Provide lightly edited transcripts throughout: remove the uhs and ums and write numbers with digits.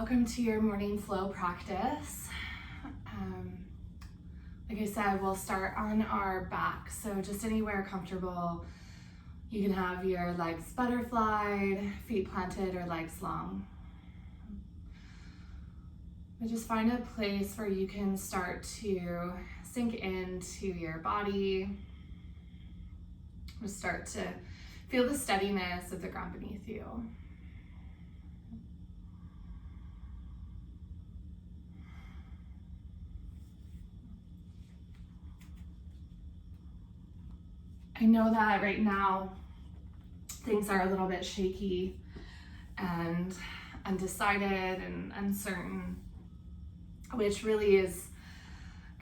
Welcome to your morning flow practice. Like I said, we'll start on our back. So just anywhere comfortable. You can have your legs butterflied, feet planted, or legs long. But just find a place where you can start to sink into your body. Just start to feel the steadiness of the ground beneath you. I know that right now things are a little bit shaky and undecided and uncertain, which really is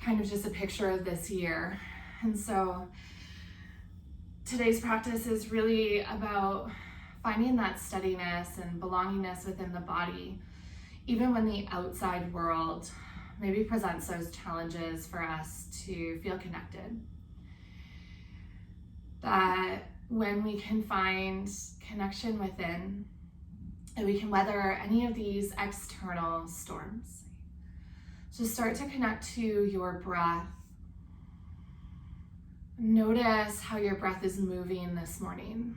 kind of just a picture of this year. And so today's practice is really about finding that steadiness and belongingness within the body, even when the outside world maybe presents those challenges for us to feel connected. That when we can find connection within, and we can weather any of these external storms. So start to connect to your breath. Notice how your breath is moving this morning.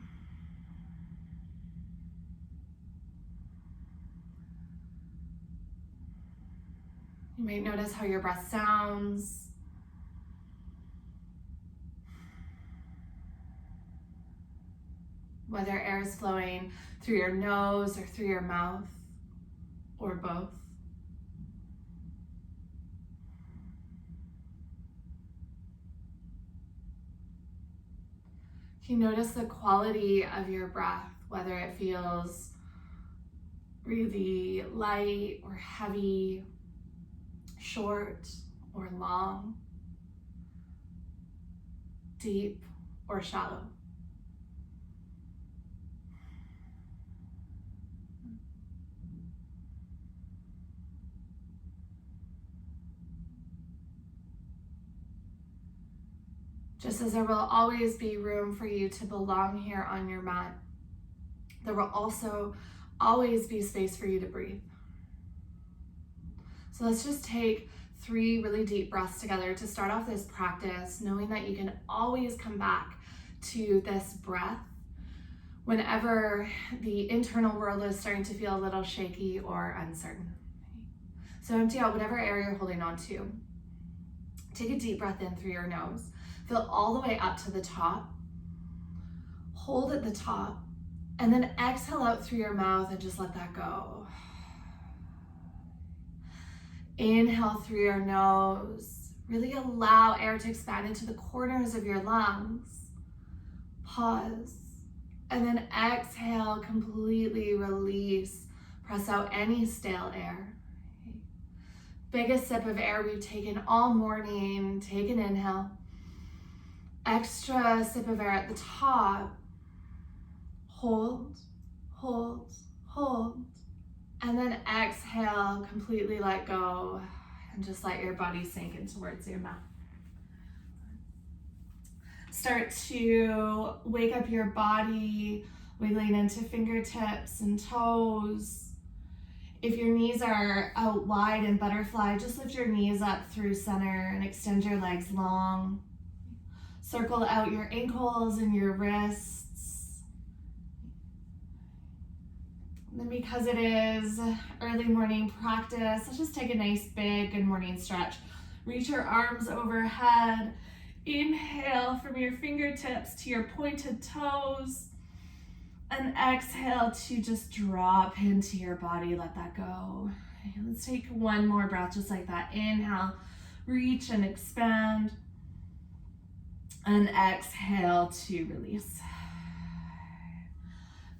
You might notice how your breath sounds. Whether air is flowing through your nose or through your mouth, or both. Can you notice the quality of your breath, whether it feels really light or heavy, short or long, deep or shallow? Just as there will always be room for you to belong here on your mat, there will also always be space for you to breathe. So let's just take 3 really deep breaths together to start off this practice, knowing that you can always come back to this breath whenever the internal world is starting to feel a little shaky or uncertain. So empty out whatever air you're holding on to. Take a deep breath in through your nose. Fill all the way up to the top. Hold at the top, and then exhale out through your mouth and just let that go. Inhale through your nose. Really allow air to expand into the corners of your lungs. Pause, and then exhale, completely release. Press out any stale air. Biggest sip of air we've taken all morning. Take an inhale. Extra sip of air at the top. Hold, hold, hold. And then exhale, completely let go, and just let your body sink in towards your mouth. Start to wake up your body, wiggling into fingertips and toes. If your knees are out wide and butterfly, just lift your knees up through center and extend your legs long. Circle out your ankles and your wrists. And then because it is early morning practice, let's just take a nice big good morning stretch. Reach your arms overhead. Inhale from your fingertips to your pointed toes. And exhale to just drop into your body, let that go. Okay, let's take one more breath just like that. Inhale, reach and expand. And exhale to release.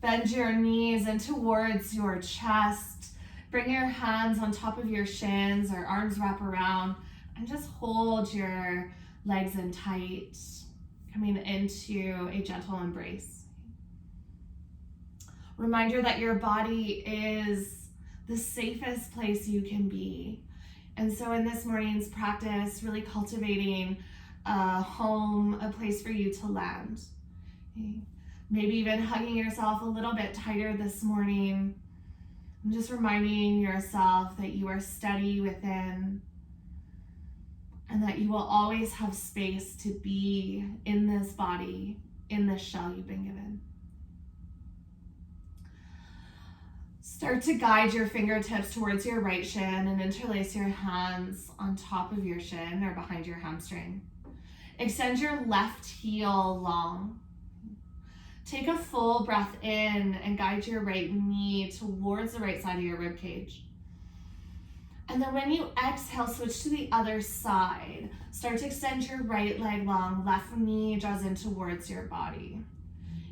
Bend your knees in towards your chest. Bring your hands on top of your shins or arms wrap around and just hold your legs in tight, coming into a gentle embrace. Reminder that your body is the safest place you can be. And so in this morning's practice, really cultivating a home, a place for you to land. Okay. Maybe even hugging yourself a little bit tighter this morning And just reminding yourself that you are steady within and that you will always have space to be in this body, in this shell you've been given. Start to guide your fingertips towards your right shin and interlace your hands on top of your shin or behind your hamstring. Extend your left heel long. Take a full breath in and guide your right knee towards the right side of your rib cage. And then when you exhale, switch to the other side. Start to extend your right leg long, left knee draws in towards your body.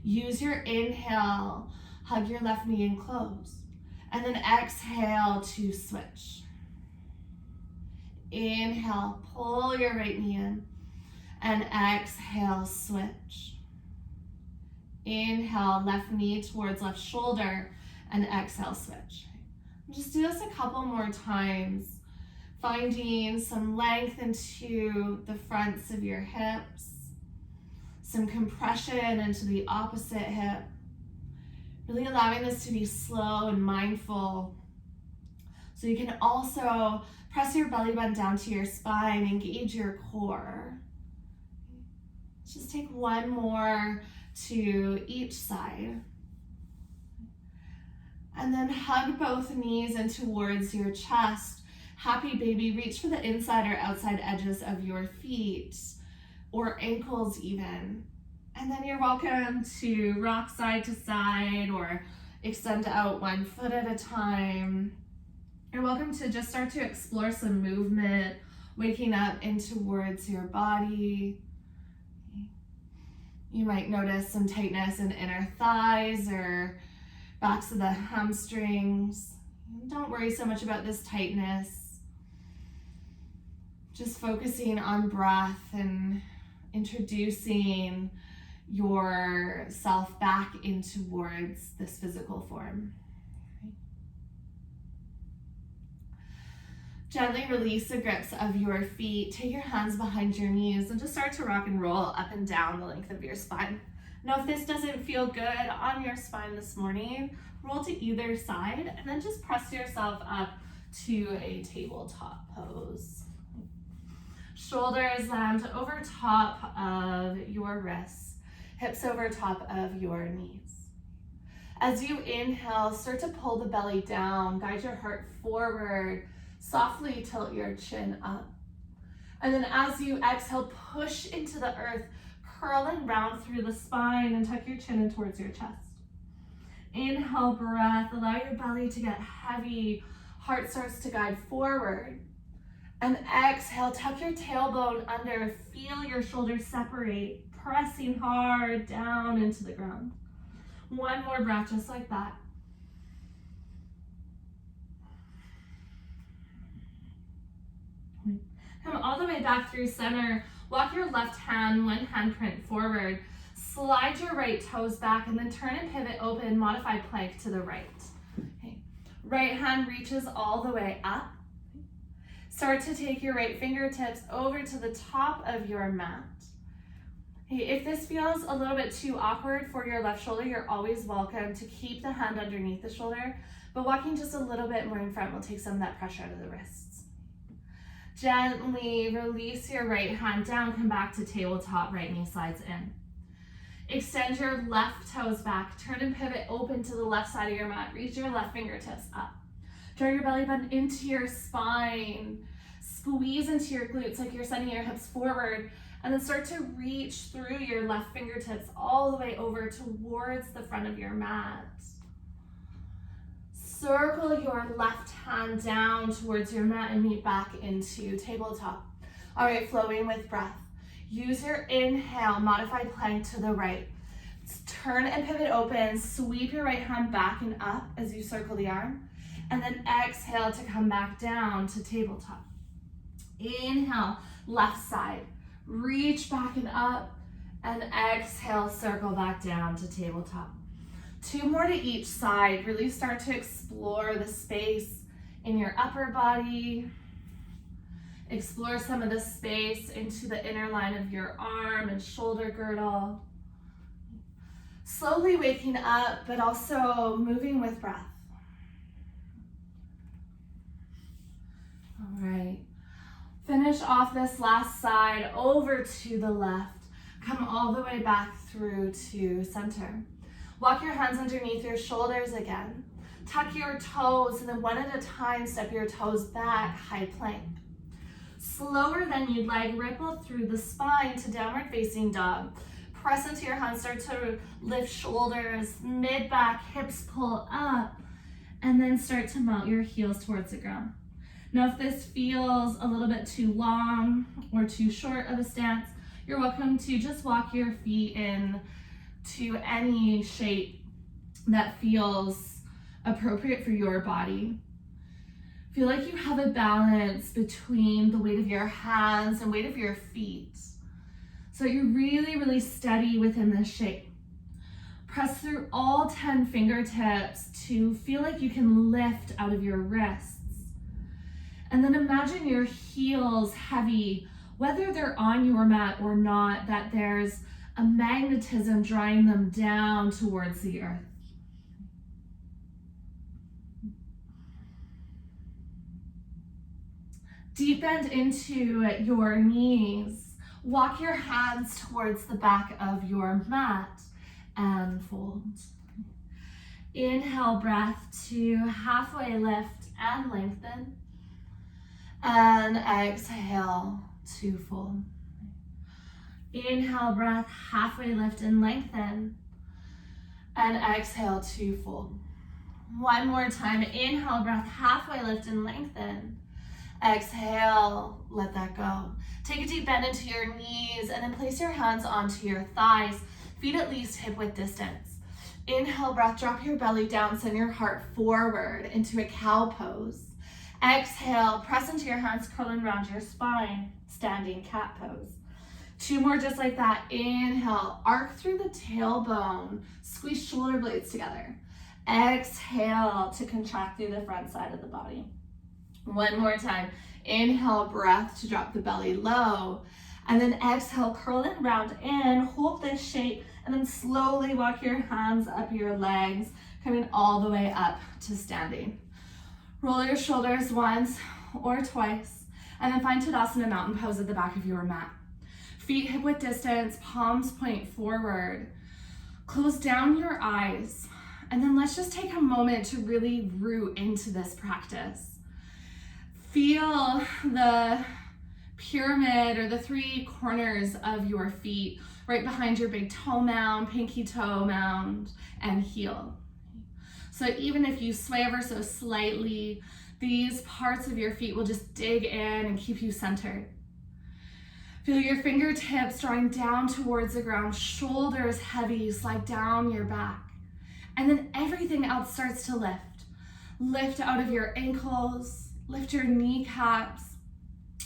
Use your inhale, hug your left knee and close. And then exhale to switch. Inhale, pull your right knee in. And exhale, switch. Inhale, left knee towards left shoulder. And exhale, switch. Just do this a couple more times, finding some length into the fronts of your hips, some compression into the opposite hip, really allowing this to be slow and mindful. So you can also press your belly button down to your spine, engage your core. Just take one more to each side. And then hug both knees in towards your chest. Happy baby, reach for the inside or outside edges of your feet or ankles even. And then you're welcome to rock side to side or extend out one foot at a time. You're welcome to just start to explore some movement, waking up in towards your body. You might notice some tightness in inner thighs or backs of the hamstrings. Don't worry so much about this tightness. Just focusing on breath and introducing yourself back in towards this physical form. Gently release the grips of your feet. Take your hands behind your knees and just start to rock and roll up and down the length of your spine. Now, if this doesn't feel good on your spine this morning, roll to either side and then just press yourself up to a tabletop pose. Shoulders land over top of your wrists, hips over top of your knees. As you inhale, start to pull the belly down, guide your heart forward, softly tilt your chin up. And then as you exhale, push into the earth, curling round through the spine and tuck your chin in towards your chest. Inhale, breath, allow your belly to get heavy, heart starts to guide forward. And exhale, tuck your tailbone under, feel your shoulders separate, pressing hard down into the ground. One more breath, just like that. Come all the way back through center. Walk your left hand, one handprint forward. Slide your right toes back and then turn and pivot open, modified plank to the right. Okay. Right hand reaches all the way up. Start to take your right fingertips over to the top of your mat. Okay, if this feels a little bit too awkward for your left shoulder, you're always welcome to keep the hand underneath the shoulder, but walking just a little bit more in front will take some of that pressure out of the wrists. Gently release your right hand down, come back to tabletop, right knee slides in. Extend your left toes back, turn and pivot open to the left side of your mat, reach your left fingertips up. Draw your belly button into your spine, squeeze into your glutes like you're sending your hips forward, and then start to reach through your left fingertips all the way over towards the front of your mat. Circle your left hand down towards your mat and meet back into tabletop. All right, flowing with breath. Use your inhale, modified plank to the right. Turn and pivot open, sweep your right hand back and up as you circle the arm, and then exhale to come back down to tabletop. Inhale, left side, reach back and up, and exhale, circle back down to tabletop. Two more to each side. Really start to explore the space in your upper body. Explore some of the space into the inner line of your arm and shoulder girdle. Slowly waking up, but also moving with breath. All right. Finish off this last side over to the left. Come all the way back through to center. Walk your hands underneath your shoulders again. Tuck your toes, and then one at a time, step your toes back, high plank. Slower than you'd like, ripple through the spine to downward facing dog. Press into your hands, start to lift shoulders, mid back, hips pull up, and then start to melt your heels towards the ground. Now, if this feels a little bit too long or too short of a stance, you're welcome to just walk your feet in to any shape that feels appropriate for your body. Feel like you have a balance between the weight of your hands and weight of your feet. So you're really, really steady within this shape. Press through all 10 fingertips to feel like you can lift out of your wrists. And then imagine your heels heavy, whether they're on your mat or not, that there's a magnetism drawing them down towards the earth. Deep bend into your knees. Walk your hands towards the back of your mat and fold. Inhale, breath to halfway lift and lengthen. And exhale to fold. Inhale, breath, halfway lift and lengthen. And exhale to fold. One more time. Inhale, breath, halfway lift and lengthen. Exhale, let that go. Take a deep bend into your knees and then place your hands onto your thighs, feet at least hip width distance. Inhale, breath, drop your belly down, send your heart forward into a cow pose. Exhale, press into your hands, curling around your spine, standing cat pose. Two more just like that. Inhale, arc through the tailbone, squeeze shoulder blades together. Exhale to contract through the front side of the body. One more time. Inhale, breath to drop the belly low. And then exhale, curl it round in, hold this shape, and then slowly walk your hands up your legs, coming all the way up to standing. Roll your shoulders once or twice, and then find Tadasana mountain pose at the back of your mat. Feet hip width distance, palms point forward. Close down your eyes, and then let's just take a moment to really root into this practice. Feel the pyramid or the three corners of your feet right behind your big toe mound, pinky toe mound, and heel. So even if you sway ever so slightly, these parts of your feet will just dig in and keep you centered. Feel your fingertips drawing down towards the ground, shoulders heavy, slide down your back. And then everything else starts to lift. Lift out of your ankles, lift your kneecaps.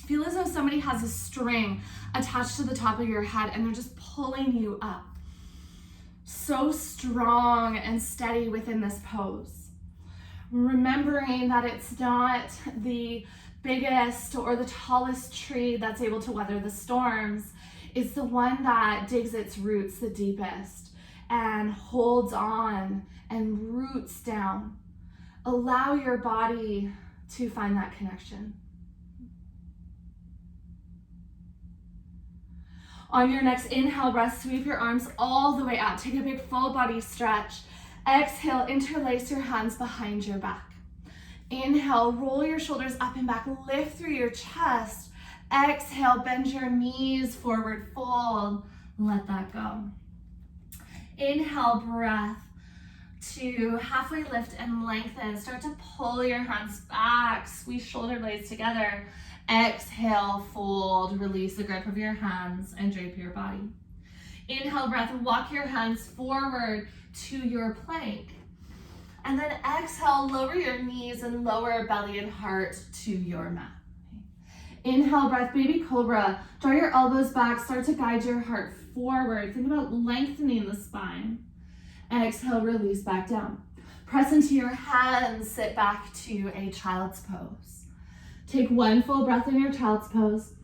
Feel as though somebody has a string attached to the top of your head and they're just pulling you up. So strong and steady within this pose. Remembering that it's not the biggest or the tallest tree that's able to weather the storms. It's the one that digs its roots the deepest and holds on and roots down. Allow your body to find that connection. On your next inhale breath, sweep your arms all the way out. Take a big full body stretch. Exhale, interlace your hands behind your back. Inhale, roll your shoulders up and back, lift through your chest. Exhale, bend your knees forward, fold, let that go. Inhale, breath to halfway lift and lengthen. Start to pull your hands back, squeeze shoulder blades together. Exhale, fold, release the grip of your hands and drape your body. Inhale, breath, walk your hands forward to your plank. And then exhale, lower your knees and lower belly and heart to your mat. Inhale, breath, baby cobra. Draw your elbows back, start to guide your heart forward. Think about lengthening the spine. Exhale, release back down. Press into your hands, sit back to a child's pose. Take one full breath in your child's pose,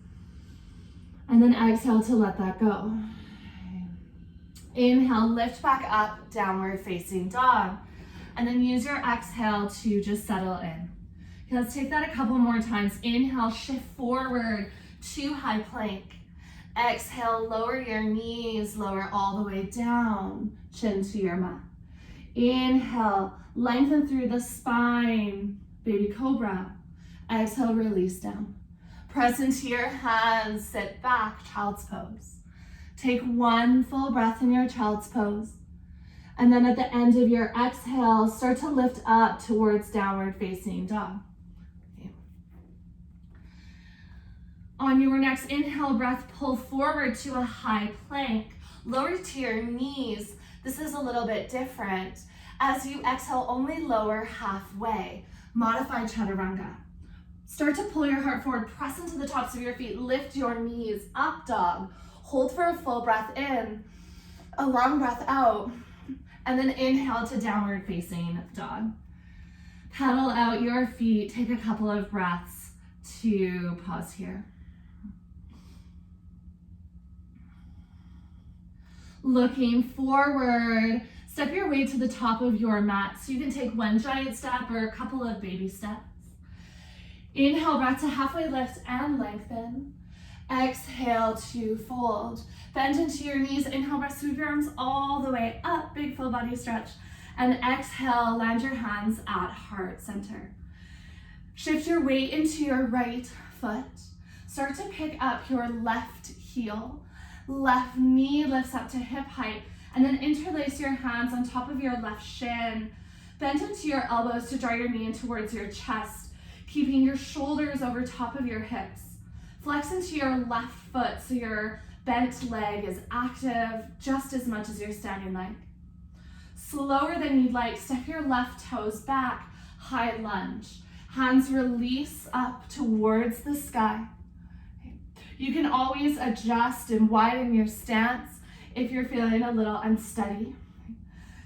and then exhale to let that go. Inhale, lift back up, downward facing dog, and then use your exhale to just settle in. Let's take that a couple more times. Inhale, shift forward to high plank. Exhale, lower your knees, lower all the way down, chin to your mat. Inhale, lengthen through the spine, baby cobra. Exhale, release down. Press into your hands, sit back, child's pose. Take one full breath in your child's pose. And then at the end of your exhale, start to lift up towards downward facing dog. Okay. On your next inhale breath, pull forward to a high plank. Lower to your knees. This is a little bit different. As you exhale, only lower halfway. Modified chaturanga. Start to pull your heart forward, press into the tops of your feet, lift your knees, up dog. Hold for a full breath in, a long breath out, and then inhale to downward facing dog. Pedal out your feet, take a couple of breaths to pause here. Looking forward, step your way to the top of your mat. So you can take one giant step or a couple of baby steps. Inhale, breath to halfway lift and lengthen. Exhale to fold. Bend into your knees. Inhale, breath, sweep your arms all the way up. Big full body stretch. And exhale, land your hands at heart center. Shift your weight into your right foot. Start to pick up your left heel. Left knee lifts up to hip height. And then interlace your hands on top of your left shin. Bend into your elbows to draw your knee in towards your chest, keeping your shoulders over top of your hips. Flex into your left foot so your bent leg is active just as much as your standing leg. Slower than you'd like, step your left toes back, high lunge. Hands release up towards the sky. You can always adjust and widen your stance if you're feeling a little unsteady.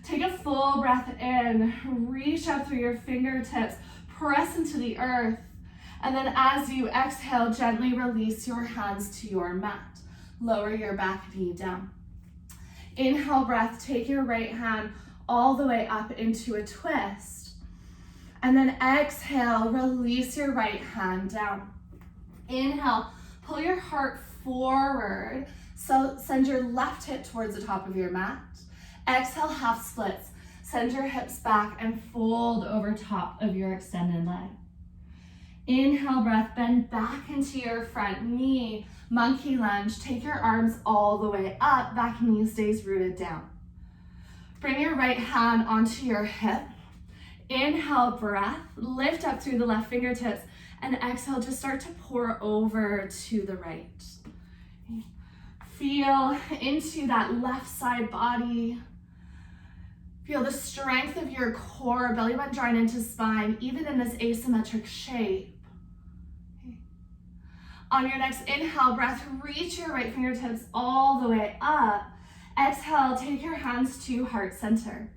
Take a full breath in, reach up through your fingertips, press into the earth, and then as you exhale, gently release your hands to your mat. Lower your back knee down. Inhale breath, take your right hand all the way up into a twist. And then exhale, release your right hand down. Inhale, pull your heart forward. So send your left hip towards the top of your mat. Exhale, half splits. Send your hips back and fold over top of your extended leg. Inhale breath, bend back into your front knee. Monkey lunge, take your arms all the way up. Back knee stays rooted down. Bring your right hand onto your hip. Inhale breath, lift up through the left fingertips, and exhale, just start to pour over to the right. Feel into that left side body. Feel the strength of your core, belly button drawing into spine, even in this asymmetric shape. Okay. On your next inhale breath, reach your right fingertips all the way up. Exhale, take your hands to heart center.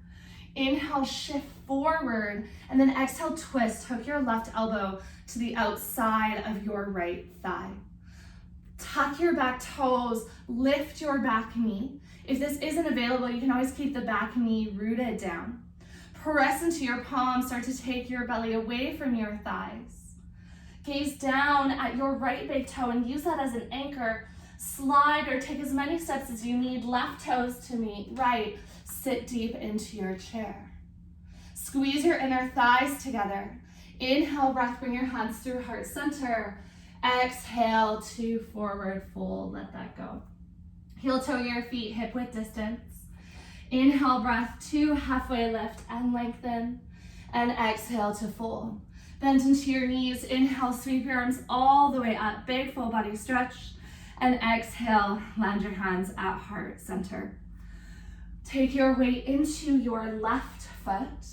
Inhale, shift forward, and then exhale, twist. Hook your left elbow to the outside of your right thigh. Tuck your back toes, lift your back knee. If this isn't available, you can always keep the back knee rooted down. Press into your palms, start to take your belly away from your thighs. Gaze down at your right big toe and use that as an anchor. Slide or take as many steps as you need, left toes to meet right. Sit deep into your chair. Squeeze your inner thighs together. Inhale, breath, bring your hands through heart center. Exhale to forward fold, let that go. Heel toe your feet hip width distance. Inhale, breath to halfway lift and lengthen. And exhale to fold. Bend into your knees. Inhale, sweep your arms all the way up. Big full body stretch. And exhale, land your hands at heart center. Take your weight into your left foot.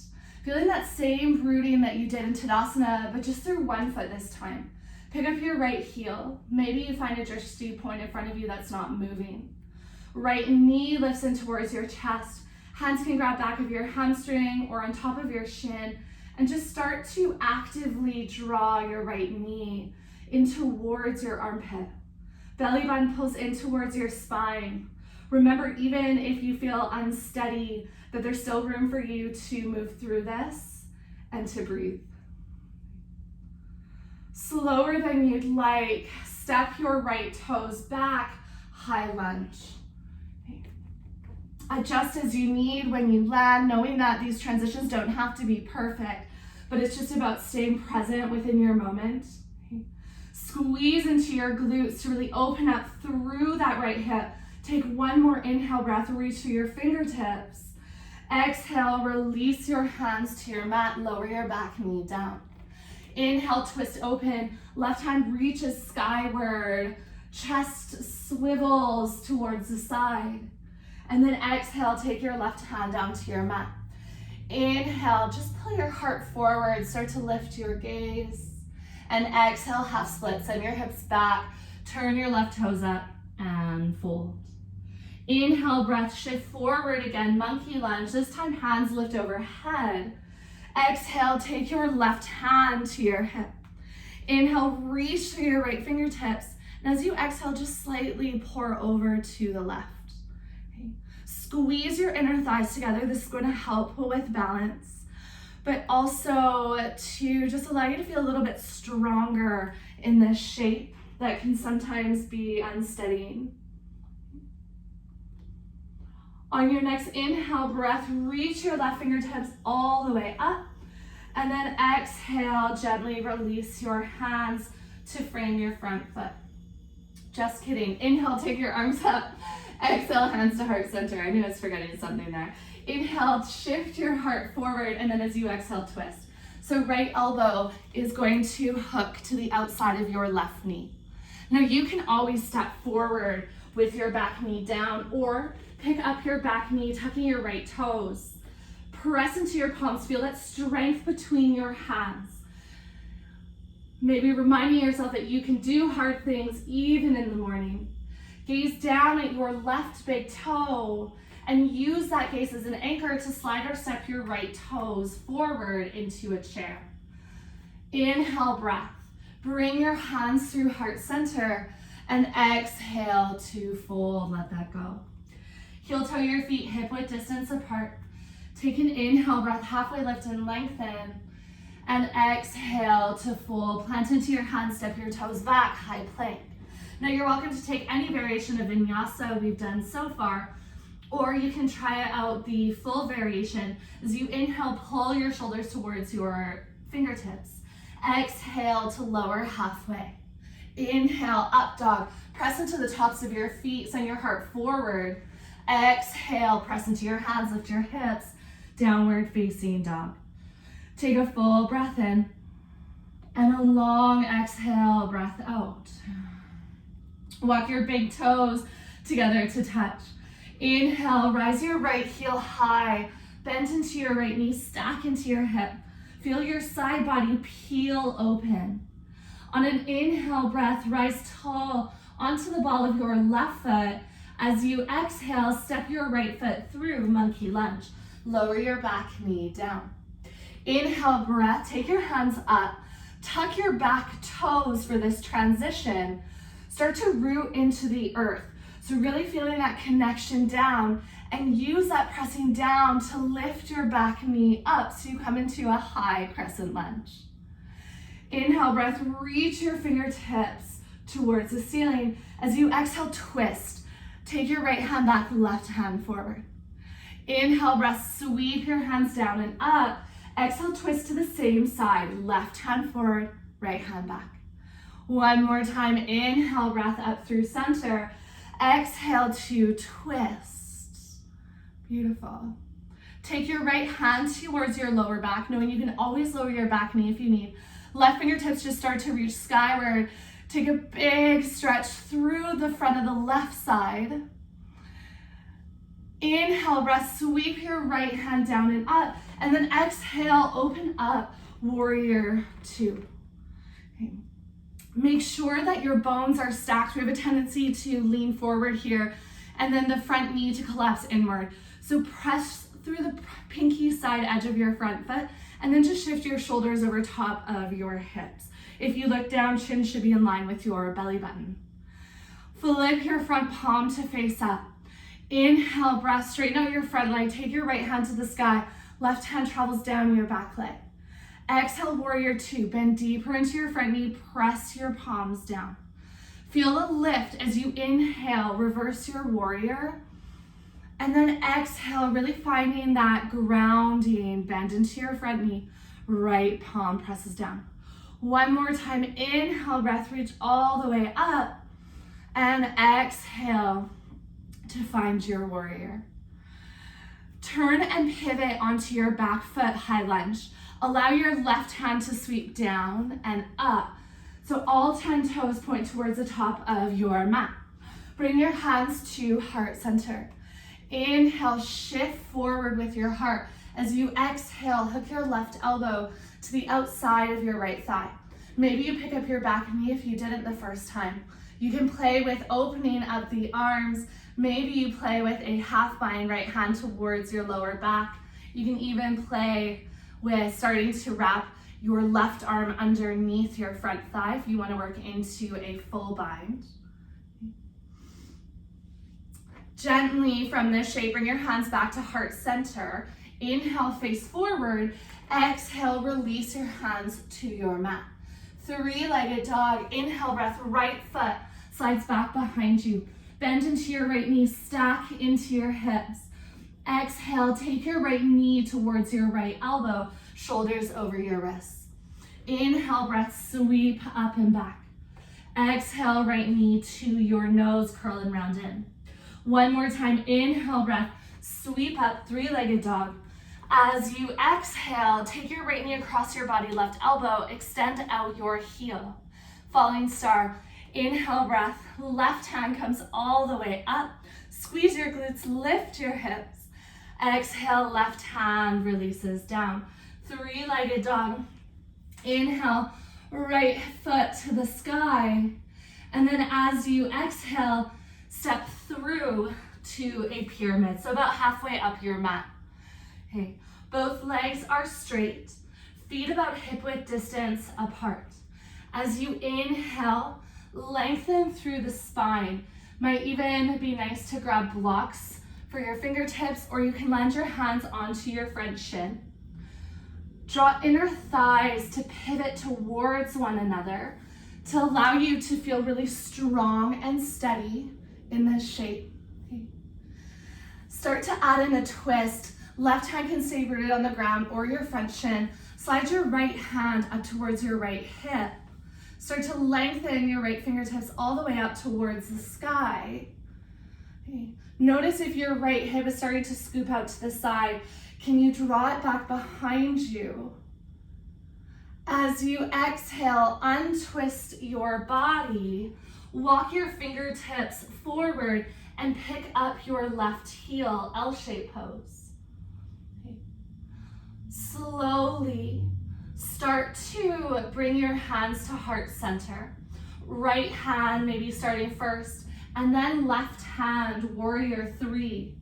Feeling that same rooting that you did in Tadasana, but just through one foot this time. Pick up your right heel. Maybe you find a drishti point in front of you that's not moving. Right knee lifts in towards your chest. Hands can grab back of your hamstring or on top of your shin, and just start to actively draw your right knee in towards your armpit. Belly button pulls in towards your spine. Remember, even if you feel unsteady, that there's still room for you to move through this and to breathe. Slower than you'd like, step your right toes back, high lunge. Okay. Adjust as you need when you land, knowing that these transitions don't have to be perfect, but it's just about staying present within your moment. Okay. Squeeze into your glutes to really open up through that right hip. Take one more inhale breath, reach for your fingertips. Exhale, release your hands to your mat, lower your back knee down. Inhale, twist open, left hand reaches skyward, chest swivels towards the side. And then exhale, take your left hand down to your mat. Inhale, just pull your heart forward, start to lift your gaze. And exhale, half split, send your hips back, turn your left toes up and fold. Inhale, breath, shift forward again, monkey lunge. This time hands lift overhead. Exhale, take your left hand to your hip. Inhale, reach through your right fingertips. And as you exhale, just slightly pour over to the left. Okay. Squeeze your inner thighs together. This is going to help with balance, but also to just allow you to feel a little bit stronger in this shape that can sometimes be unsteadying. On your next inhale breath, reach your left fingertips all the way up. And then exhale, gently release your hands to frame your front foot. Just kidding. Inhale, take your arms up. Exhale, hands to heart center. I knew I was forgetting something there. Inhale, shift your heart forward. And then as you exhale, twist. So right elbow is going to hook to the outside of your left knee. Now you can always step forward with your back knee down, or pick up your back knee, tucking your right toes. Press into your palms, feel that strength between your hands. Maybe reminding yourself that you can do hard things even in the morning. Gaze down at your left big toe and use that gaze as an anchor to slide or step your right toes forward into a chair. Inhale, breath. Bring your hands through heart center and exhale to fold, let that go. Heel toe your feet hip width distance apart. Take an inhale breath, halfway lift and lengthen. And exhale to fold. Plant into your hands, step your toes back, high plank. Now you're welcome to take any variation of vinyasa we've done so far, or you can try out the full variation. As you inhale, pull your shoulders towards your fingertips. Exhale to lower halfway. Inhale, up dog. Press into the tops of your feet, send your heart forward. Exhale, press into your hands, lift your hips. Downward facing dog. Take a full breath in and a long exhale, breath out. Walk your big toes together to touch. Inhale, rise your right heel high, bend into your right knee, stack into your hip. Feel your side body peel open. On an inhale breath, rise tall onto the ball of your left foot. As you exhale, step your right foot through monkey lunge. Lower your back knee down. Inhale breath, take your hands up. Tuck your back toes for this transition. Start to root into the earth. So really feeling that connection down, and use that pressing down to lift your back knee up so you come into a high crescent lunge. Inhale breath, reach your fingertips towards the ceiling. As you exhale, twist. Take your right hand back, left hand forward. Inhale breath, sweep your hands down and up. Exhale, twist to the same side, left hand forward, right hand back. One more time, inhale breath up through center. Exhale to twist. Beautiful. Take your right hand towards your lower back, knowing you can always lower your back knee if you need. Left fingertips just start to reach skyward. Take a big stretch through the front of the left side. Inhale, breath, sweep your right hand down and up. And then exhale, open up, warrior two. Okay. Make sure that your bones are stacked. We have a tendency to lean forward here, and then the front knee to collapse inward. So press through the pinky side edge of your front foot, and then just shift your shoulders over top of your hips. If you look down, chin should be in line with your belly button. Flip your front palm to face up. Inhale, breath, straighten out your front leg. Take your right hand to the sky. Left hand travels down your back leg. Exhale, warrior two. Bend deeper into your front knee, press your palms down. Feel a lift as you inhale, reverse your warrior. And then exhale, really finding that grounding, bend into your front knee, right palm presses down. One more time, inhale, breath, reach all the way up. And exhale to find your warrior. Turn and pivot onto your back foot, high lunge. Allow your left hand to sweep down and up. So all 10 toes point towards the top of your mat. Bring your hands to heart center. Inhale, shift forward with your heart. As you exhale, hook your left elbow to the outside of your right thigh. Maybe you pick up your back knee if you didn't the first time. You can play with opening up the arms. Maybe you play with a half bind, right hand towards your lower back. You can even play with starting to wrap your left arm underneath your front thigh if you want to work into a full bind. Gently from this shape, bring your hands back to heart center. Inhale, face forward. Exhale, release your hands to your mat. Three-legged dog. Inhale, breath, right foot slides back behind you. Bend into your right knee, stack into your hips. Exhale, take your right knee towards your right elbow, shoulders over your wrists. Inhale, breath, sweep up and back. Exhale, right knee to your nose, curl and round in. One more time, inhale, breath, sweep up, three-legged dog. As you exhale, take your right knee across your body, left elbow, extend out your heel. Falling star, inhale, breath, left hand comes all the way up. Squeeze your glutes, lift your hips. Exhale, left hand releases down. Three-legged dog. Inhale, right foot to the sky. And then as you exhale, step through to a pyramid. So about halfway up your mat. Okay, both legs are straight, feet about hip width distance apart. As you inhale, lengthen through the spine. Might even be nice to grab blocks for your fingertips, or you can land your hands onto your front shin. Draw inner thighs to pivot towards one another to allow you to feel really strong and steady in this shape. Okay. Start to add in a twist. Left hand can stay rooted on the ground or your front shin. Slide your right hand up towards your right hip. Start to lengthen your right fingertips all the way up towards the sky. Okay. Notice if your right hip is starting to scoop out to the side, can you draw it back behind you? As you exhale, untwist your body, walk your fingertips forward and pick up your left heel, L-shaped pose. Okay. Slowly start to bring your hands to heart center. Right hand maybe starting first, and then left hand, warrior three.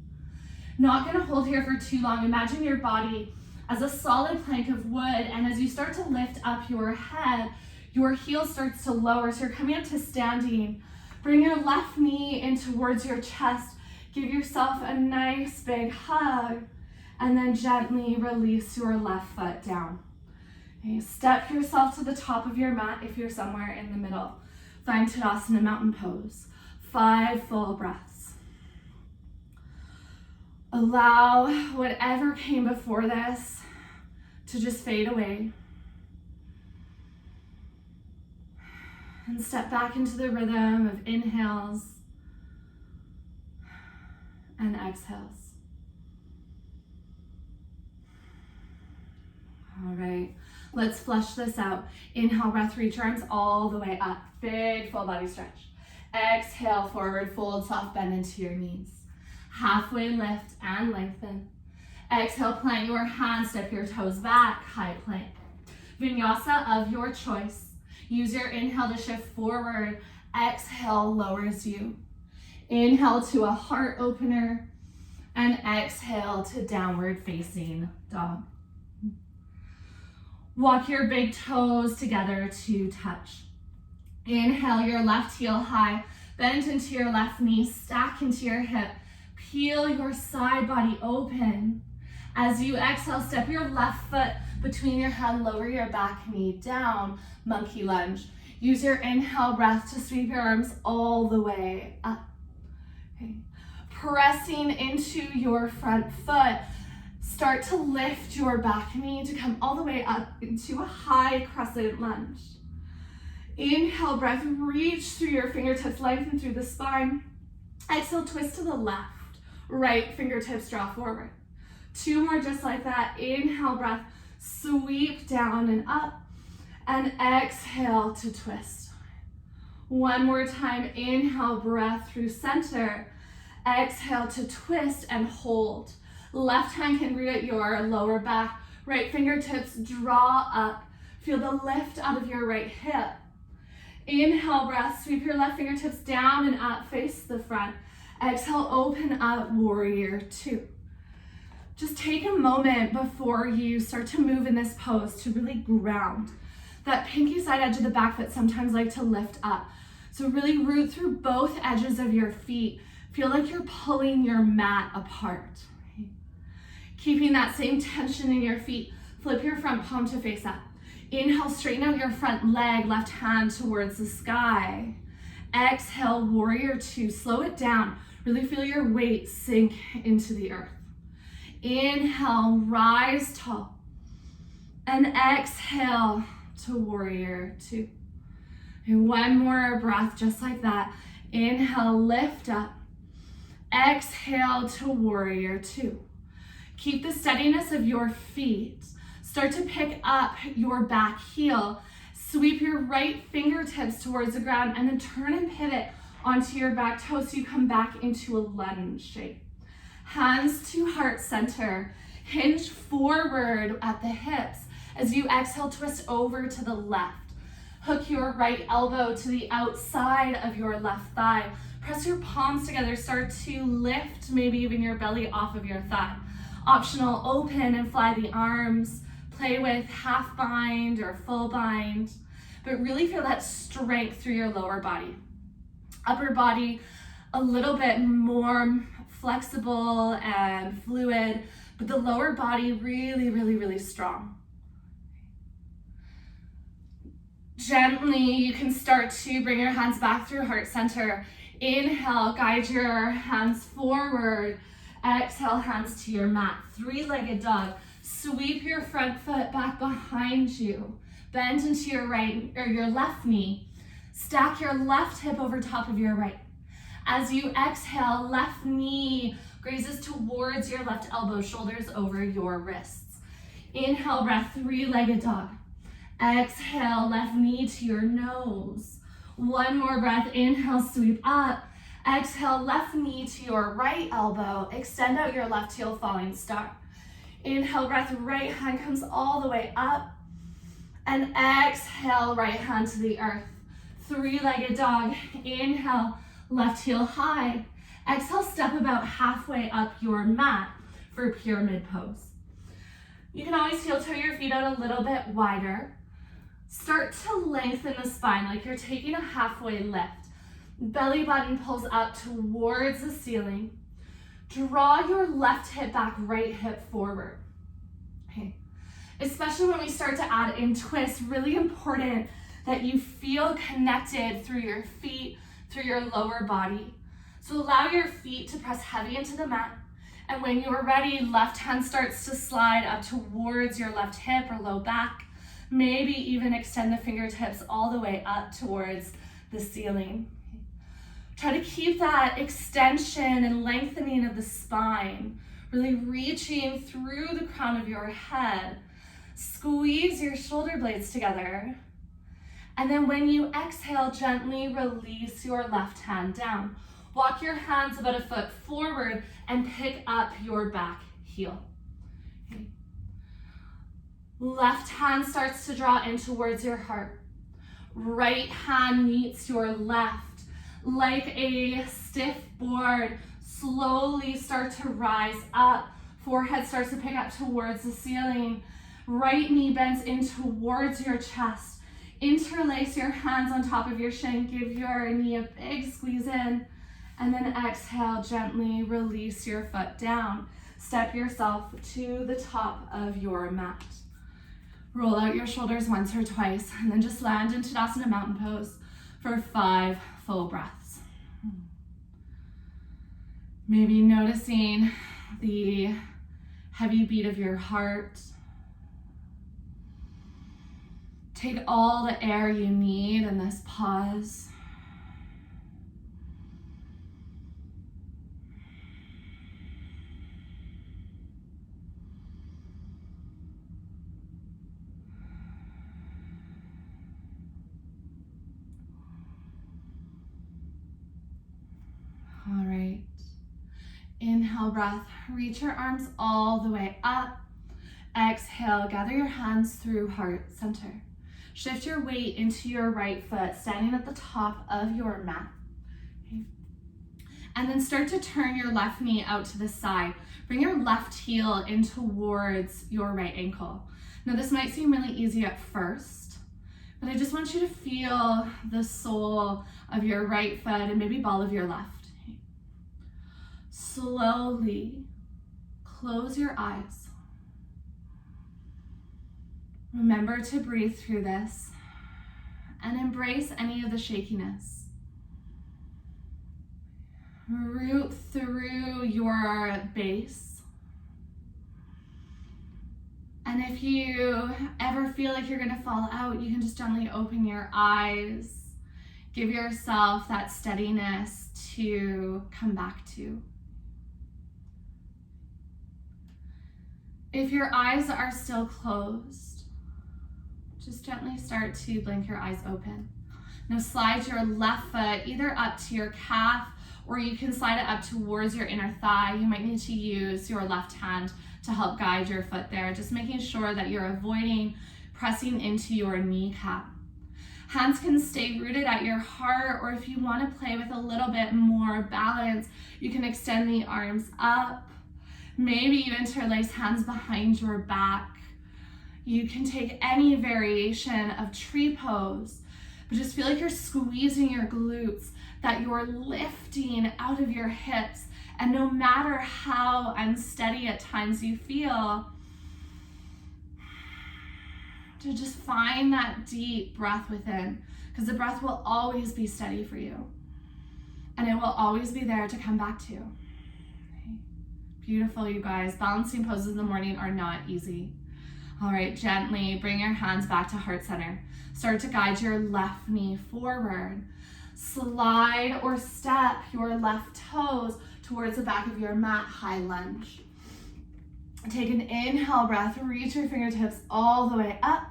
Not gonna hold here for too long. Imagine your body as a solid plank of wood, and as you start to lift up your head, your heel starts to lower, so you're coming up to standing. Bring your left knee in towards your chest. Give yourself a nice big hug, and then gently release your left foot down. Okay, step yourself to the top of your mat if you're somewhere in the middle. Find Tadasana, mountain pose. 5 full breaths. Allow whatever came before this to just fade away. And step back into the rhythm of inhales and exhales. All right, let's flush this out. Inhale, breath, reach your arms all the way up. Big full body stretch. Exhale, forward fold, soft bend into your knees. Halfway lift and lengthen. Exhale, plant your hands, step your toes back, high plank. Vinyasa of your choice. Use your inhale to shift forward. Exhale, lowers you. Inhale to a heart opener, and exhale to downward facing dog. Walk your big toes together to touch. Inhale, your left heel high, bend into your left knee, stack into your hip, peel your side body open. As you exhale, step your left foot between your hand, lower your back knee down, monkey lunge. Use your inhale breath to sweep your arms all the way up. Okay. Pressing into your front foot, start to lift your back knee to come all the way up into a high crescent lunge. Inhale breath, reach through your fingertips, lengthen through the spine. Exhale, twist to the left, right fingertips draw forward. 2 more just like that. Inhale breath, sweep down and up, and exhale to twist. 1 more time. Inhale breath through center. Exhale to twist and hold. Left hand can root at your lower back. Right fingertips draw up. Feel the lift out of your right hip. Inhale breath, sweep your left fingertips down and up, face the front. Exhale, open up, warrior 2. Just take a moment before you start to move in this pose to really ground. That pinky side edge of the back foot sometimes like to lift up. So really root through both edges of your feet. Feel like you're pulling your mat apart. Right? Keeping that same tension in your feet, flip your front palm to face up. Inhale, straighten out your front leg, left hand towards the sky. Exhale, warrior 2, slow it down. Really feel your weight sink into the earth. Inhale, rise tall. And exhale to warrior 2. And 1 more breath just like that. Inhale, lift up. Exhale to warrior 2. Keep the steadiness of your feet. Start to pick up your back heel. Sweep your right fingertips towards the ground and then turn and pivot onto your back toe so you come back into a lunge shape. Hands to heart center. Hinge forward at the hips. As you exhale, twist over to the left. Hook your right elbow to the outside of your left thigh. Press your palms together. Start to lift maybe even your belly off of your thigh. Optional, open and fly the arms. Play with half bind or full bind, but really feel that strength through your lower body. Upper body, a little bit more flexible and fluid, but the lower body really, really, really strong. Gently, you can start to bring your hands back through heart center. Inhale, guide your hands forward. Exhale, hands to your mat. 3-legged dog. Sweep your front foot back behind you. Bend into your right or your left knee. Stack your left hip over top of your right. As you exhale, left knee grazes towards your left elbow, shoulders over your wrists. Inhale, breath, 3-legged dog. Exhale, left knee to your nose. 1 more breath. Inhale, sweep up. Exhale, left knee to your right elbow. Extend out your left heel, falling star. Inhale, breath, right hand comes all the way up. And exhale, right hand to the earth. 3-legged dog. Inhale, left heel high. Exhale, step about halfway up your mat for pyramid pose. You can always heel toe your feet out a little bit wider. Start to lengthen the spine like you're taking a halfway lift. Belly button pulls up towards the ceiling. Draw your left hip back, right hip forward. Okay. Especially when we start to add in twists, really important that you feel connected through your feet, through your lower body. So allow your feet to press heavy into the mat. And when you're ready, left hand starts to slide up towards your left hip or low back. Maybe even extend the fingertips all the way up towards the ceiling. Try to keep that extension and lengthening of the spine, really reaching through the crown of your head. Squeeze your shoulder blades together. And then when you exhale, gently release your left hand down. Walk your hands about a foot forward and pick up your back heel. Okay. Left hand starts to draw in towards your heart. Right hand meets your left. Like a stiff board, slowly start to rise up. Forehead starts to pick up towards the ceiling. Right knee bends in towards your chest. Interlace your hands on top of your shin. Give your knee a big squeeze in. And then exhale, gently release your foot down. Step yourself to the top of your mat. Roll out your shoulders once or twice, and then just land into Tadasana Mountain Pose for 5 full breaths. Maybe noticing the heavy beat of your heart. Take all the air you need in this pause. All right. Inhale, breath. Reach your arms all the way up. Exhale, gather your hands through heart center. Shift your weight into your right foot, standing at the top of your mat. Okay. And then start to turn your left knee out to the side. Bring your left heel in towards your right ankle. Now this might seem really easy at first, but I just want you to feel the sole of your right foot and maybe ball of your left. Okay. Slowly close your eyes. Remember to breathe through this and embrace any of the shakiness. Root through your base. And if you ever feel like you're gonna fall out, you can just gently open your eyes. Give yourself that steadiness to come back to. If your eyes are still closed, just gently start to blink your eyes open. Now slide your left foot either up to your calf or you can slide it up towards your inner thigh. You might need to use your left hand to help guide your foot there, just making sure that you're avoiding pressing into your kneecap. Hands can stay rooted at your heart, or if you want to play with a little bit more balance, you can extend the arms up. Maybe you interlace hands behind your back. You can take any variation of tree pose, but just feel like you're squeezing your glutes, that you're lifting out of your hips. And no matter how unsteady at times you feel, to just find that deep breath within, because the breath will always be steady for you. And it will always be there to come back to. Okay. Beautiful, you guys. Balancing poses in the morning are not easy. All right, gently bring your hands back to heart center. Start to guide your left knee forward. Slide or step your left toes towards the back of your mat, high lunge. Take an inhale breath, reach your fingertips all the way up.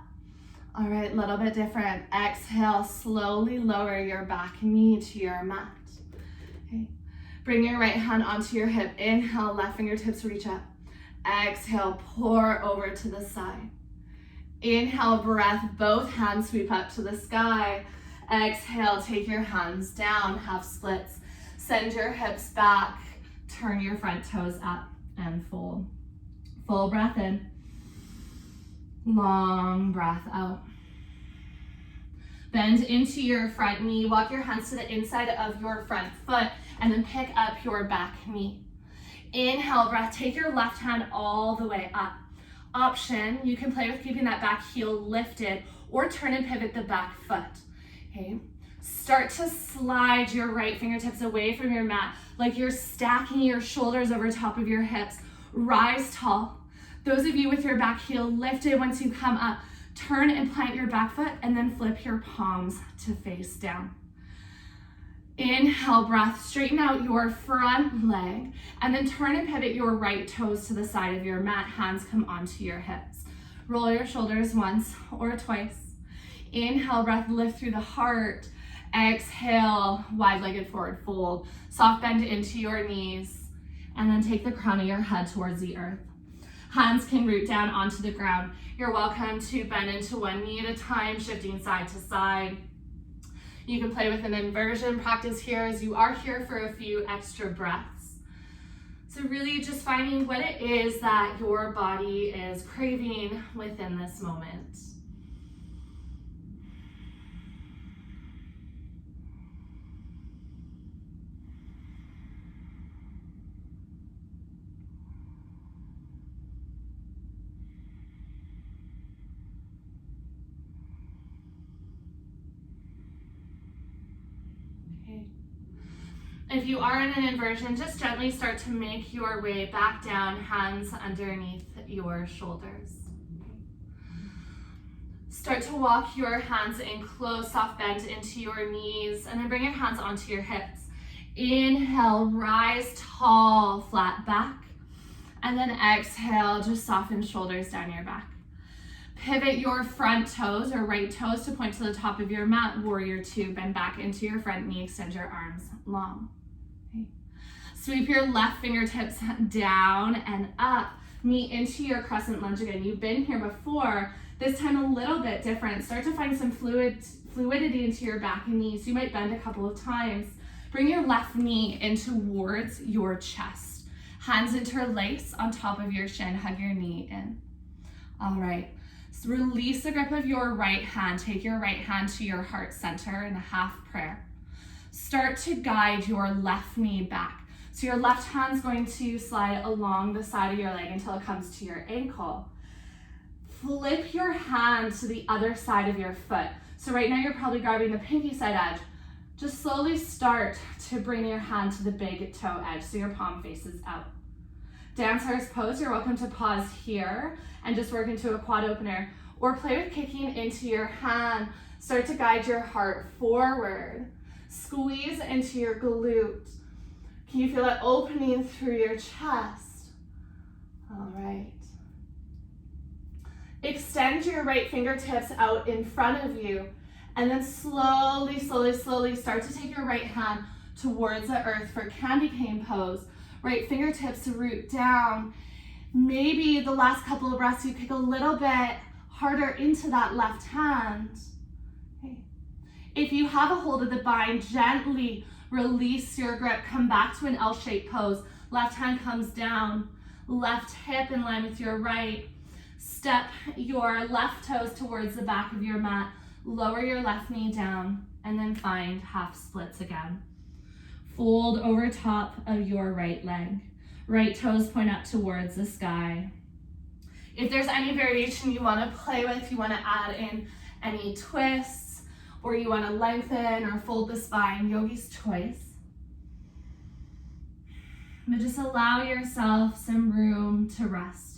All right, a little bit different. Exhale, slowly lower your back knee to your mat. Okay. Bring your right hand onto your hip. Inhale, left fingertips reach up. Exhale, pour over to the side. Inhale, breath, both hands sweep up to the sky. Exhale, take your hands down, half splits. Send your hips back, turn your front toes up and fold. Full breath in, long breath out. Bend into your front knee, walk your hands to the inside of your front foot, and then pick up your back knee. Inhale, breath, take your left hand all the way up. Option, you can play with keeping that back heel lifted or turn and pivot the back foot, okay? Start to slide your right fingertips away from your mat like you're stacking your shoulders over top of your hips. Rise tall. Those of you with your back heel lifted, once you come up, turn and plant your back foot and then flip your palms to face down. Inhale, breath, straighten out your front leg and then turn and pivot your right toes to the side of your mat. Hands come onto your hips. Roll your shoulders once or twice. Inhale, breath, lift through the heart. Exhale, wide-legged forward fold. Soft bend into your knees and then take the crown of your head towards the earth. Hands can root down onto the ground. You're welcome to bend into one knee at a time, shifting side to side. You can play with an inversion practice here as you are here for a few extra breaths. So really just finding what it is that your body is craving within this moment. if you are in an inversion, just gently start to make your way back down, hands underneath your shoulders. Start to walk your hands in close, soft bend into your knees, and then bring your hands onto your hips. Inhale, rise tall, flat back, and then exhale, just soften shoulders down your back. Pivot your front toes or right toes to point to the top of your mat, warrior two, bend back into your front knee, extend your arms long. Okay. Sweep your left fingertips down and up, meet into your crescent lunge again. You've been here before, this time a little bit different. Start to find some fluidity into your back and knees. You might bend a couple of times. Bring your left knee in towards your chest. Hands interlace on top of your shin, hug your knee in. All right. So release the grip of your right hand. Take your right hand to your heart center in a half prayer. Start to guide your left knee back. So your left hand's going to slide along the side of your leg until it comes to your ankle. Flip your hand to the other side of your foot. So right now you're probably grabbing the pinky side edge. Just slowly start to bring your hand to the big toe edge so your palm faces out. Dancer's pose, you're welcome to pause here and just work into a quad opener, or play with kicking into your hand. Start to guide your heart forward. Squeeze into your glute. Can you feel that opening through your chest? All right. Extend your right fingertips out in front of you, and then slowly, slowly, slowly start to take your right hand towards the earth for candy cane pose. Right fingertips root down. Maybe the last couple of breaths you kick a little bit harder into that left hand. Okay. If you have a hold of the bind, gently release your grip. Come back to an L-shaped pose. Left hand comes down. Left hip in line with your right. Step your left toes towards the back of your mat. Lower your left knee down, and then find half splits again. Fold over top of your right leg. Right toes point up towards the sky. If there's any variation you want to play with, you want to add in any twists, or you want to lengthen or fold the spine, yogi's choice. But just allow yourself some room to rest.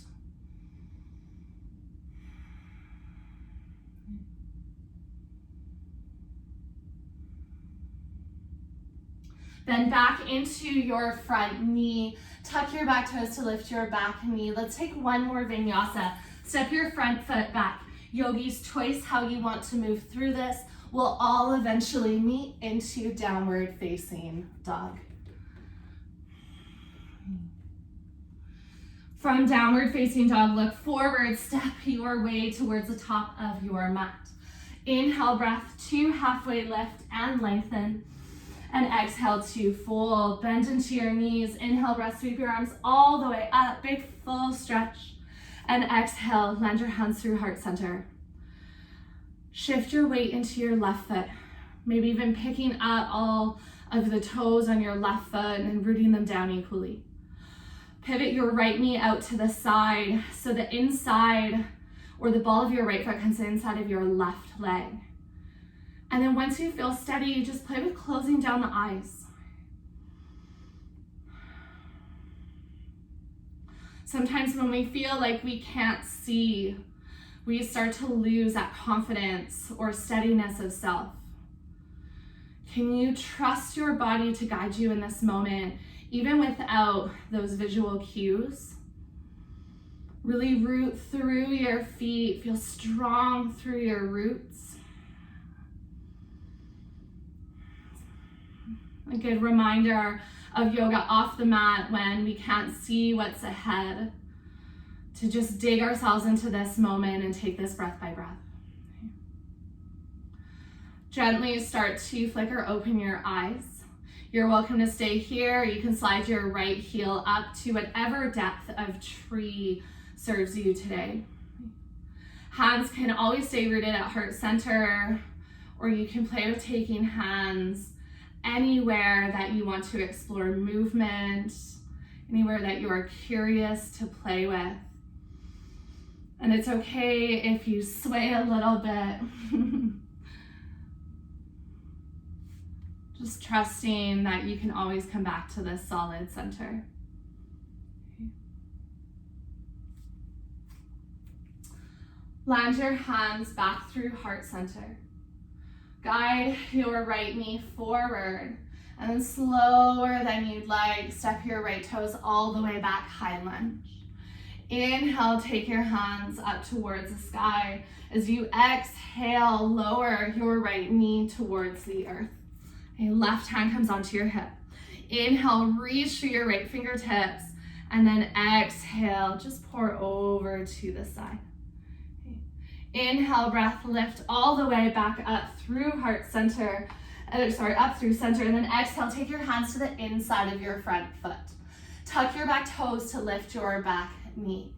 Then back into your front knee. Tuck your back toes to lift your back knee. Let's take one more vinyasa. Step your front foot back. Yogi's choice how you want to move through this. We'll all eventually meet into downward facing dog. From downward facing dog, look forward, step your way towards the top of your mat. Inhale, breath to halfway lift and lengthen. And exhale to fold, bend into your knees. Inhale, breath, sweep your arms all the way up, big full stretch. And exhale, land your hands through heart center. Shift your weight into your left foot, maybe even picking up all of the toes on your left foot and rooting them down equally. Pivot your right knee out to the side so the inside or the ball of your right foot comes inside of your left leg. And then once you feel steady, just play with closing down the eyes. Sometimes when we feel like we can't see, we start to lose that confidence or steadiness of self. Can you trust your body to guide you in this moment, even without those visual cues? Really root through your feet, feel strong through your roots. A good reminder of yoga off the mat when we can't see what's ahead, to just dig ourselves into this moment and take this breath by breath. Gently start to flicker open your eyes. You're welcome to stay here. You can slide your right heel up to whatever depth of tree serves you today. Hands can always stay rooted at heart center, or you can play with taking hands anywhere that you want to explore movement, anywhere that you are curious to play with. And it's okay if you sway a little bit. Just trusting that you can always come back to this solid center. Land your hands back through heart center. Guide your right knee forward, and then slower than you'd like, step your right toes all the way back, high lunge. Inhale, take your hands up towards the sky. As you exhale, lower your right knee towards the earth. Okay, left hand comes onto your hip. Inhale, reach for your right fingertips, and then exhale, just pour over to the side. Inhale, breath, lift all the way back up through heart center, up through center, and then exhale, take your hands to the inside of your front foot. Tuck your back toes to lift your back knee.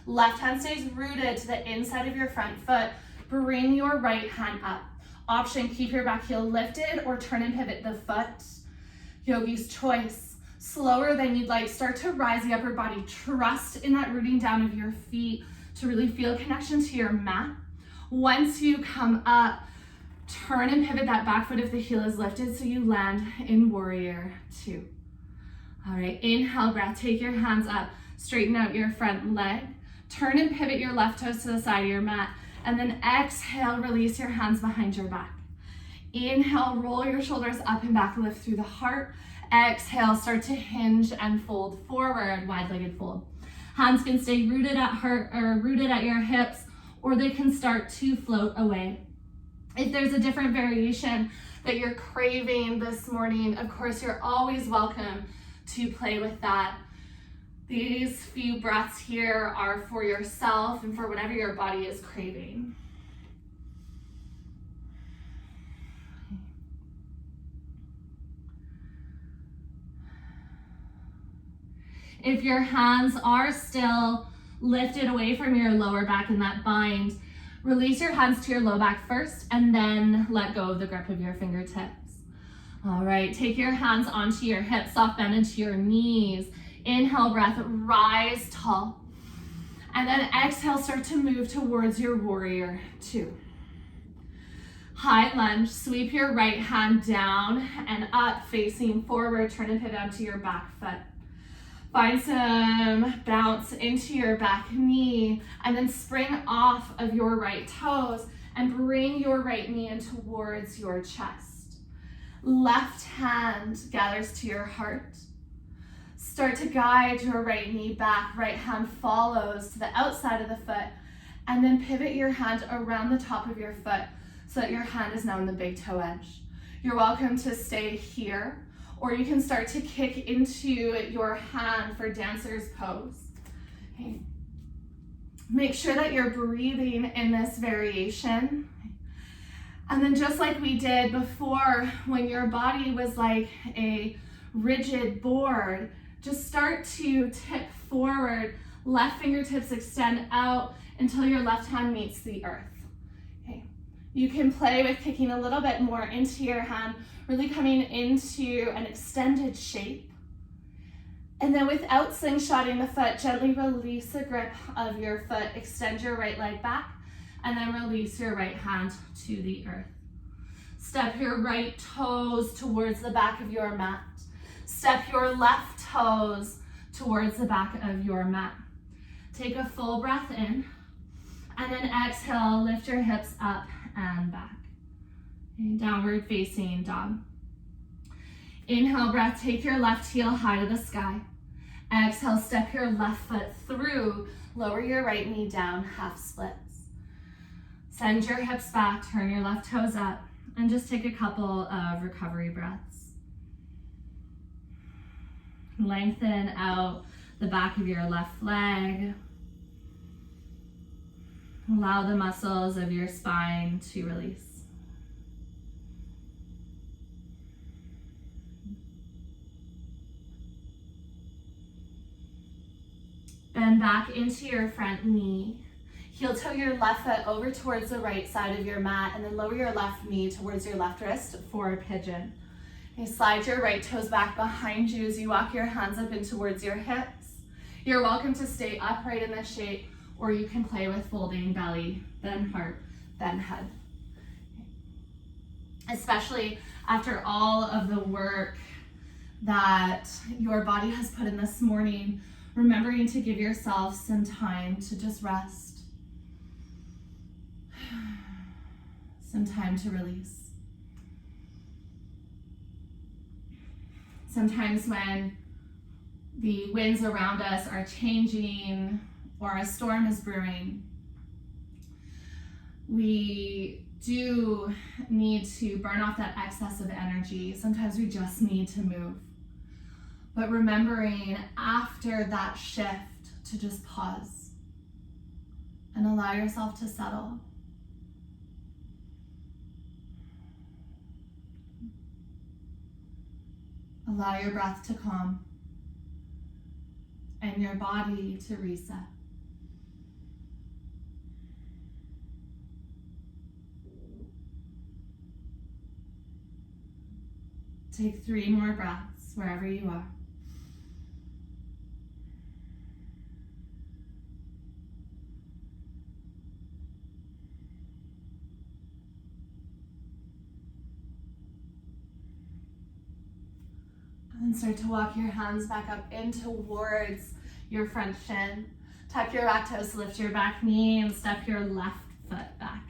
Left hand stays rooted to the inside of your front foot. Bring your right hand up. Option, keep your back heel lifted or turn and pivot the foot. Yogi's choice. Slower than you'd like, start to rise the upper body. Trust in that rooting down of your feet to really feel connection to your mat. Once you come up, turn and pivot that back foot if the heel is lifted so you land in warrior two. All right, inhale, breath, take your hands up, straighten out your front leg, turn and pivot your left toes to the side of your mat, and then exhale, release your hands behind your back. Inhale, roll your shoulders up and back, lift through the heart. Exhale, start to hinge and fold forward, wide-legged fold. Hands can stay rooted at heart or rooted at your hips, or they can start to float away. If there's a different variation that you're craving this morning, of course, you're always welcome to play with that. These few breaths here are for yourself and for whatever your body is craving. If your hands are still lifted away from your lower back in that bind, release your hands to your low back first and then let go of the grip of your fingertips. All right, take your hands onto your hips, soft bend into your knees. Inhale, breath, rise tall. And then exhale, start to move towards your warrior two. High lunge, sweep your right hand down and up, facing forward, turn and pivot onto your back foot. Find some bounce into your back knee and then spring off of your right toes and bring your right knee in towards your chest. Left hand gathers to your heart. Start to guide your right knee back, right hand follows to the outside of the foot, and then pivot your hand around the top of your foot so that your hand is now on the big toe edge. You're welcome to stay here, or you can start to kick into your hand for dancer's pose. Okay. Make sure that you're breathing in this variation. And then just like we did before, when your body was like a rigid board, just start to tip forward, left fingertips extend out until your left hand meets the earth. Okay. You can play with kicking a little bit more into your hand, really coming into an extended shape. And then without slingshotting the foot, gently release the grip of your foot, extend your right leg back, and then release your right hand to the earth. Step your right toes towards the back of your mat. Step your left toes towards the back of your mat. Take a full breath in, and then exhale, lift your hips up and back. Downward facing dog. Inhale, breath, take your left heel high to the sky. Exhale, step your left foot through, lower your right knee down, half splits. Send your hips back, turn your left toes up, and just take a couple of recovery breaths. Lengthen out the back of your left leg. Allow the muscles of your spine to release. Bend back into your front knee. Heel toe your left foot over towards the right side of your mat, and then lower your left knee towards your left wrist for a pigeon. Okay, slide your right toes back behind you as you walk your hands up in towards your hips. You're welcome to stay upright in this shape, or you can play with folding belly, then heart, then head. especially after all of the work that your body has put in this morning, remembering to give yourself some time to just rest, some time to release. Sometimes when the winds around us are changing or a storm is brewing, we do need to burn off that excess of energy. Sometimes we just need to move. But remembering after that shift to just pause and allow yourself to settle. Allow your breath to calm and your body to reset. Take 3 more breaths wherever you are. And start to walk your hands back up in towards your front shin. Tuck your back toes to lift your back knee and step your left foot back.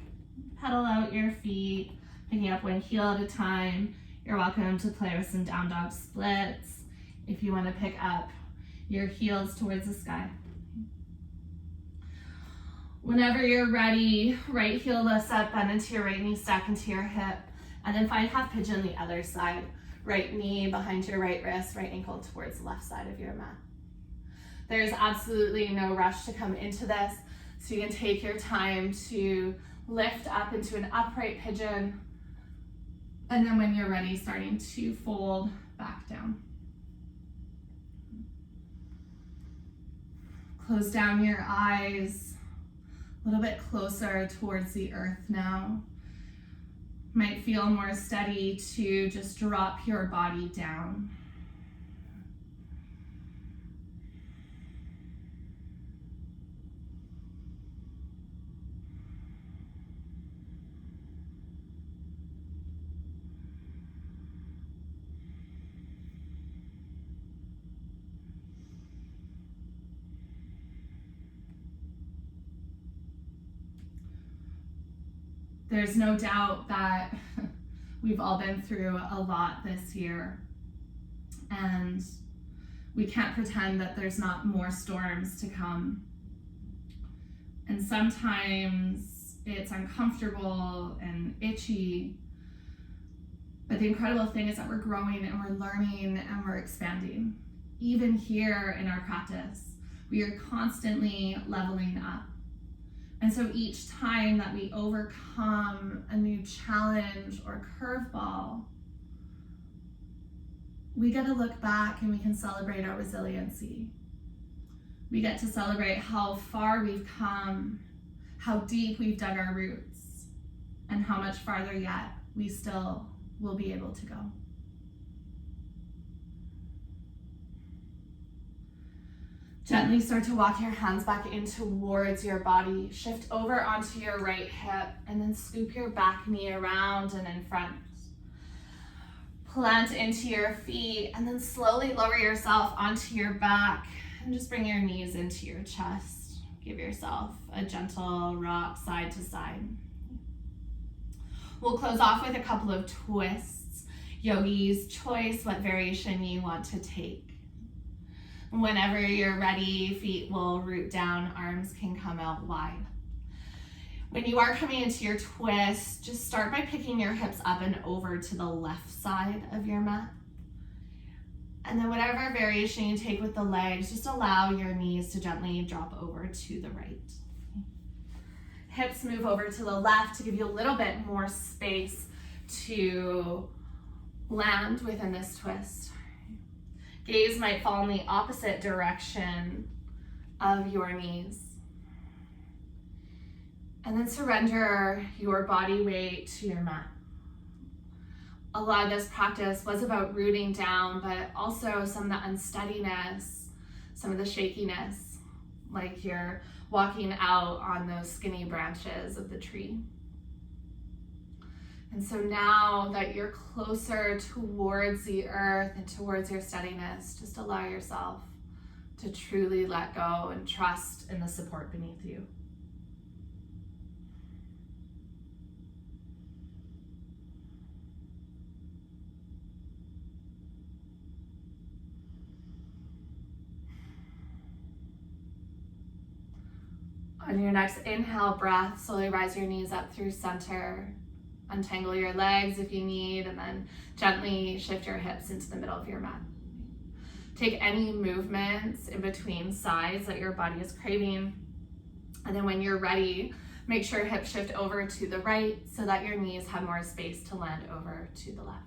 Pedal out your feet, picking up one heel at a time. You're welcome to play with some down dog splits if you want to pick up your heels towards the sky. Whenever you're ready, right heel lifts up, bend into your right knee, stack into your hip, and then find half pigeon the other side. Right knee behind your right wrist, right ankle towards the left side of your mat. There's absolutely no rush to come into this, so you can take your time to lift up into an upright pigeon, and then when you're ready, starting to fold back down. Close down your eyes, a little bit closer towards the earth now. Might feel more steady to just drop your body down. There's no doubt that we've all been through a lot this year, and we can't pretend that there's not more storms to come. And sometimes it's uncomfortable and itchy, but the incredible thing is that we're growing and we're learning and we're expanding. Even here in our practice, we are constantly leveling up. And so each time that we overcome a new challenge or curveball, we get to look back and we can celebrate our resiliency. We get to celebrate how far we've come, how deep we've dug our roots, and how much farther yet we still will be able to go. Gently start to walk your hands back in towards your body. Shift over onto your right hip and then scoop your back knee around and in front. Plant into your feet and then slowly lower yourself onto your back and just bring your knees into your chest. Give yourself a gentle rock side to side. We'll close off with a couple of twists. Yogi's choice, what variation you want to take. Whenever you're ready, feet will root down, arms can come out wide. When you are coming into your twist, just start by picking your hips up and over to the left side of your mat. And then whatever variation you take with the legs, just allow your knees to gently drop over to the right. Hips move over to the left to give you a little bit more space to land within this twist. Gaze might fall in the opposite direction of your knees. And then surrender your body weight to your mat. A lot of this practice was about rooting down, but also some of the unsteadiness, some of the shakiness, like you're walking out on those skinny branches of the tree. And so now that you're closer towards the earth and towards your steadiness, just allow yourself to truly let go and trust in the support beneath you. On your next inhale breath, slowly rise your knees up through center. Untangle your legs if you need, and then gently shift your hips into the middle of your mat. Take any movements in between sides that your body is craving. And then when you're ready, make sure hips shift over to the right so that your knees have more space to land over to the left.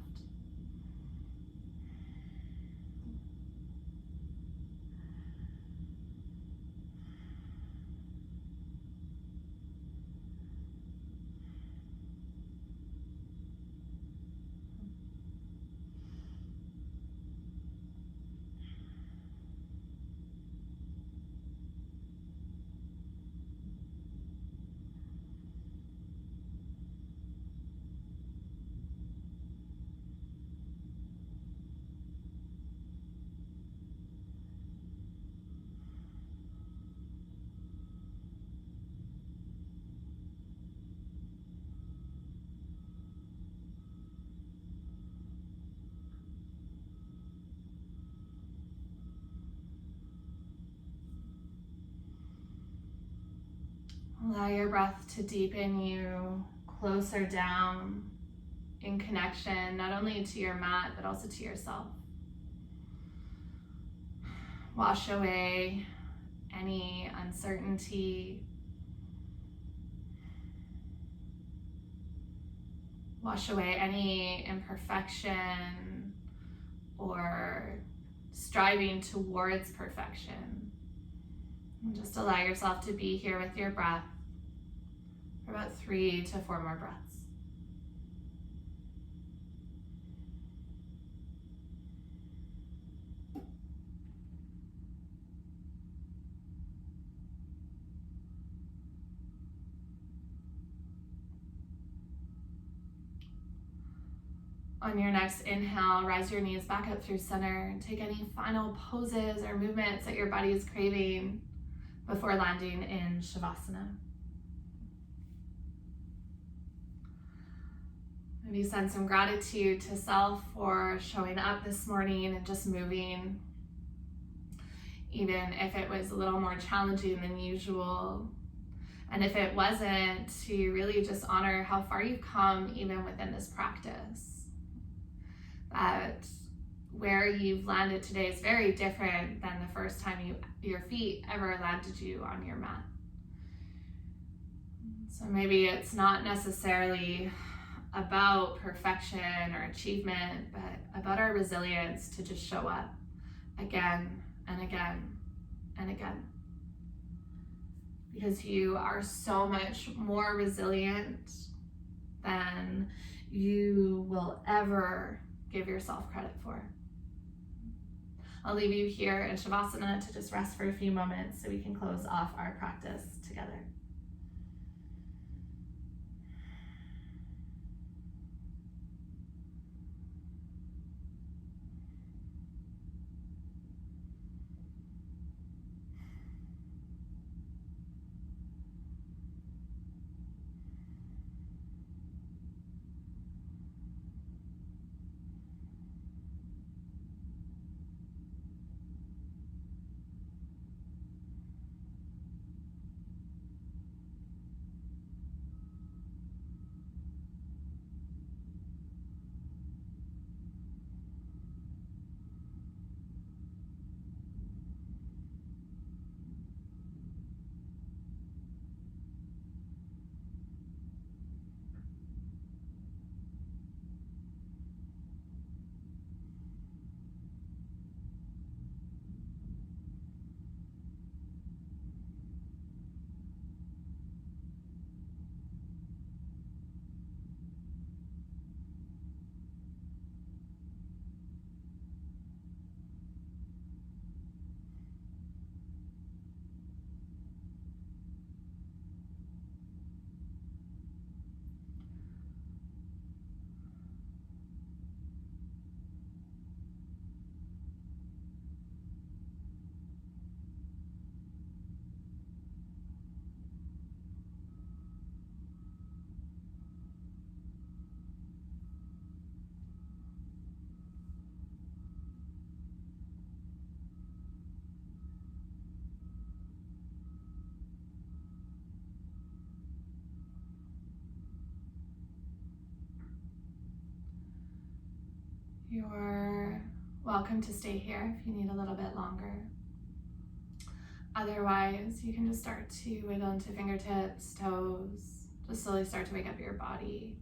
Allow your breath to deepen you closer down in connection, not only to your mat, but also to yourself. Wash away any uncertainty. Wash away any imperfection or striving towards perfection. And just allow yourself to be here with your breath for about 3 to 4 more breaths. On your next inhale, rise your knees back up through center. Take any final poses or movements that your body is craving before landing in Shavasana. Maybe send some gratitude to self for showing up this morning and just moving, even if it was a little more challenging than usual. And if it wasn't, to really just honor how far you've come even within this practice. That where you've landed today is very different than the first time your feet ever landed you on your mat. So maybe it's not necessarily about perfection or achievement, but about our resilience to just show up again and again and again. Because you are so much more resilient than you will ever give yourself credit for. I'll leave you here in Shavasana to just rest for a few moments so we can close off our practice together. You're welcome to stay here if you need a little bit longer. Otherwise, you can just start to wiggle into fingertips, toes, just slowly start to wake up your body.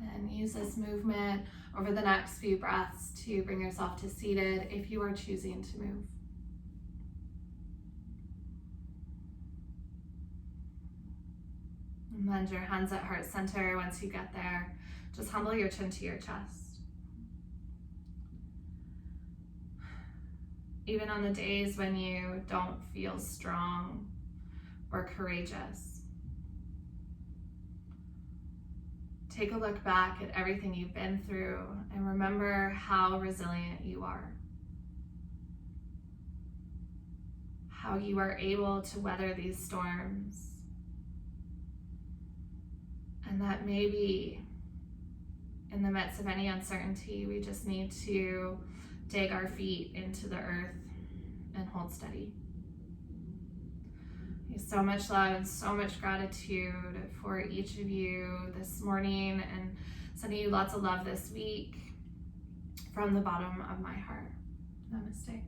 And use this movement over the next few breaths to bring yourself to seated if you are choosing to move. And lend your hands at heart center. Once you get there, just humble your chin to your chest. Even on the days when you don't feel strong or courageous, take a look back at everything you've been through and remember how resilient you are. How you are able to weather these storms. And that maybe in the midst of any uncertainty, we just need to dig our feet into the earth and hold steady. So much love and so much gratitude for each of you this morning, and sending you lots of love this week from the bottom of my heart. Namaste.